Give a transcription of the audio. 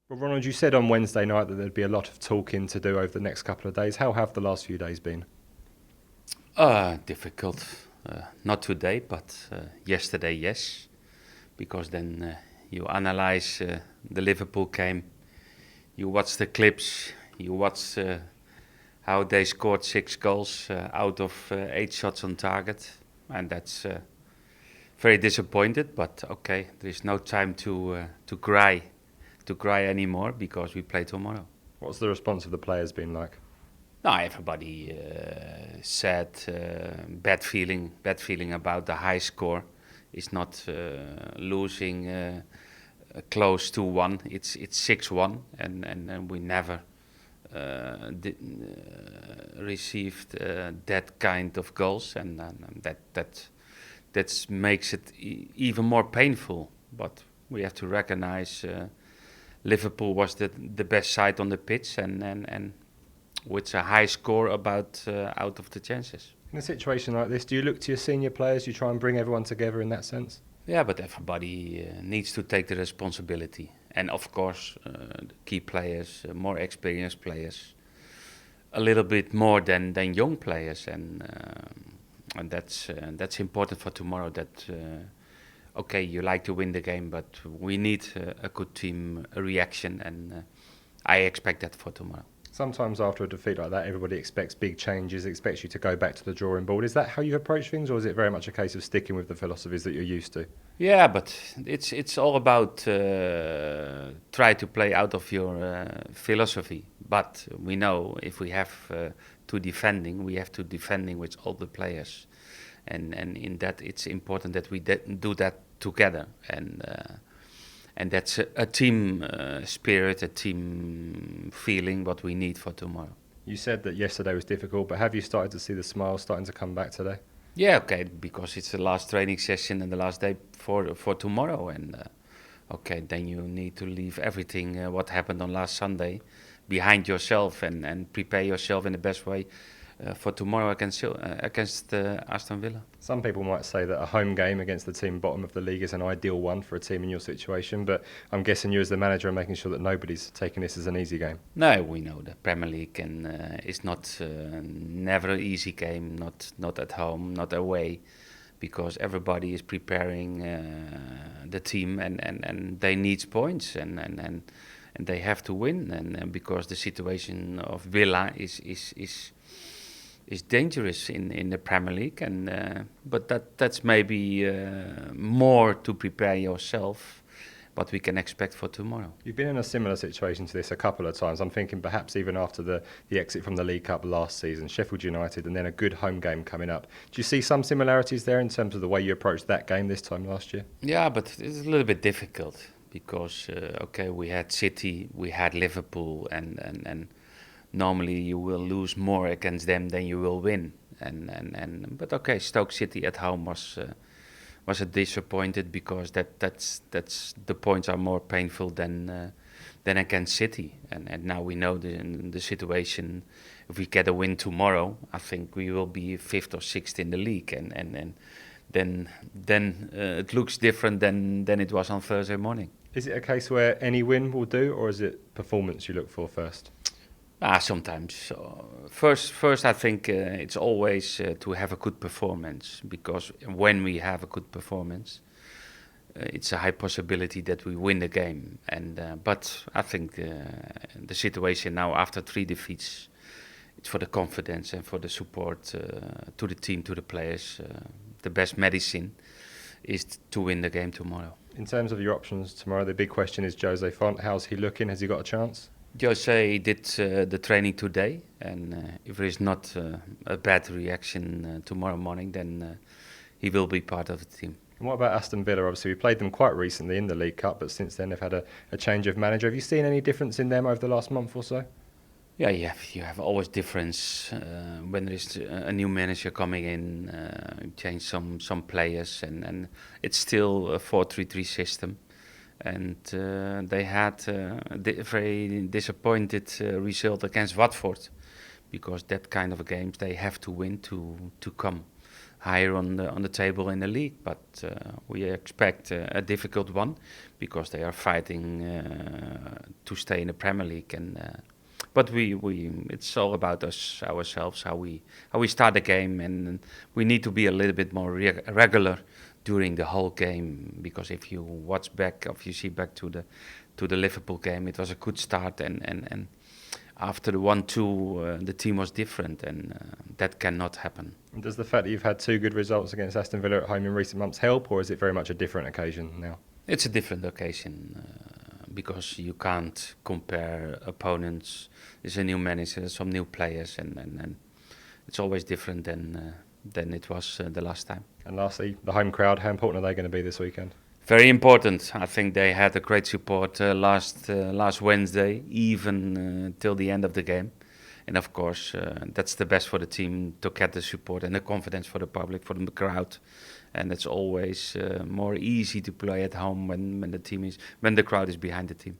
Well, Ronald, you said on Wednesday night that there'd be a lot of talking to do over the next couple of days. How have the last few days been? Difficult. Not today, but yesterday, yes. Because then you analyze the Liverpool game, you watch the clips, you watch how they scored 6 goals out of 8 shots on target, and that's very disappointed. But okay, there is no time to cry anymore because we play tomorrow. What's the response of the players been like? No, everybody said bad feeling about the high score. It's not losing close to 1. It's 6-1, and we never received that kind of goals, and that makes it even more painful. But we have to recognize Liverpool was the best side on the pitch, and with a high score about out of the chances. In a situation like this, do you look to your senior players? You try and bring everyone together in that sense? Yeah, but everybody needs to take the responsibility. And of course, the key players, more experienced players, a little bit more than young players. And that's important for tomorrow. That, okay, you like to win the game, but we need a good team reaction. And I expect that for tomorrow. Sometimes after a defeat like that, everybody expects big changes, expects you to go back to the drawing board. Is that how you approach things, or is it very much a case of sticking with the philosophies that you're used to? Yeah, but it's all about try to play out of your philosophy. But we know if we have to defending, we have to defending with all the players, and in that it's important that we do that together, and that's a team spirit, a team feeling what we need for tomorrow. You said that yesterday was difficult, but have you started to see the smiles starting to come back today? Yeah, okay, because it's the last training session and the last day for tomorrow, and okay, then you need to leave everything what happened on last Sunday behind yourself and prepare yourself in the best way for tomorrow against Aston Villa. Some people might say that a home game against the team bottom of the league is an ideal one for a team in your situation, but I'm guessing you as the manager are making sure that nobody's taking this as an easy game. No, we know the Premier League is not never an easy game, not at home, not away, because everybody is preparing the team and they need points and they have to win, and because the situation of Villa is dangerous in the Premier League, and but that's maybe more to prepare yourself what we can expect for tomorrow. You've been in a similar situation to this a couple of times. I'm thinking perhaps even after the exit from the League Cup last season, Sheffield United, and then a good home game coming up. Do you see some similarities there in terms of the way you approached that game this time last year? Yeah, but it's a little bit difficult because okay, we had City, we had Liverpool, and normally you will lose more against them than you will win. But okay, Stoke City at home was a disappointed because that's the points are more painful than against City. And now we know the situation. If we get a win tomorrow, I think we will be 5th or 6th in the league, and then it looks different than it was on Thursday morning. Is it a case where any win will do, or is it performance you look for first? Sometimes. First, I think it's always to have a good performance, because when we have a good performance, it's a high possibility that we win the game. But I think the situation now after 3 defeats, it's for the confidence and for the support to the team, to the players. The best medicine is to win the game tomorrow. In terms of your options tomorrow, the big question is Jose Font. How's he looking? Has he got a chance? Jose did the training today, and if there is not a bad reaction tomorrow morning, then he will be part of the team. And what about Aston Villa? Obviously, we played them quite recently in the League Cup, but since then they've had a change of manager. Have you seen any difference in them over the last month or so? Yeah, you have always difference when there is a new manager coming in, change some players, and it's still a 4-3-3 system. And they had a very disappointed result against Watford, because that kind of games they have to win to come. higher on the table in the league. But we expect a difficult one because they are fighting to stay in the Premier League. But it's all about us ourselves, how we start the game, and we need to be a little bit more regular during the whole game, because if you watch back, if you see back to the Liverpool game, it was a good start, and after the 1-2, the team was different, and that cannot happen. And does the fact that you've had 2 good results against Aston Villa at home in recent months help, or is it very much a different occasion now? It's a different occasion because you can't compare opponents. There's a new manager, some new players, and it's always different than it was the last time. And lastly, the home crowd, how important are they going to be this weekend? Very important. I think they had a great support last Wednesday, even till the end of the game. And of course, that's the best for the team, to get the support and the confidence for the public, for the crowd. And it's always more easy to play at home when the crowd is behind the team.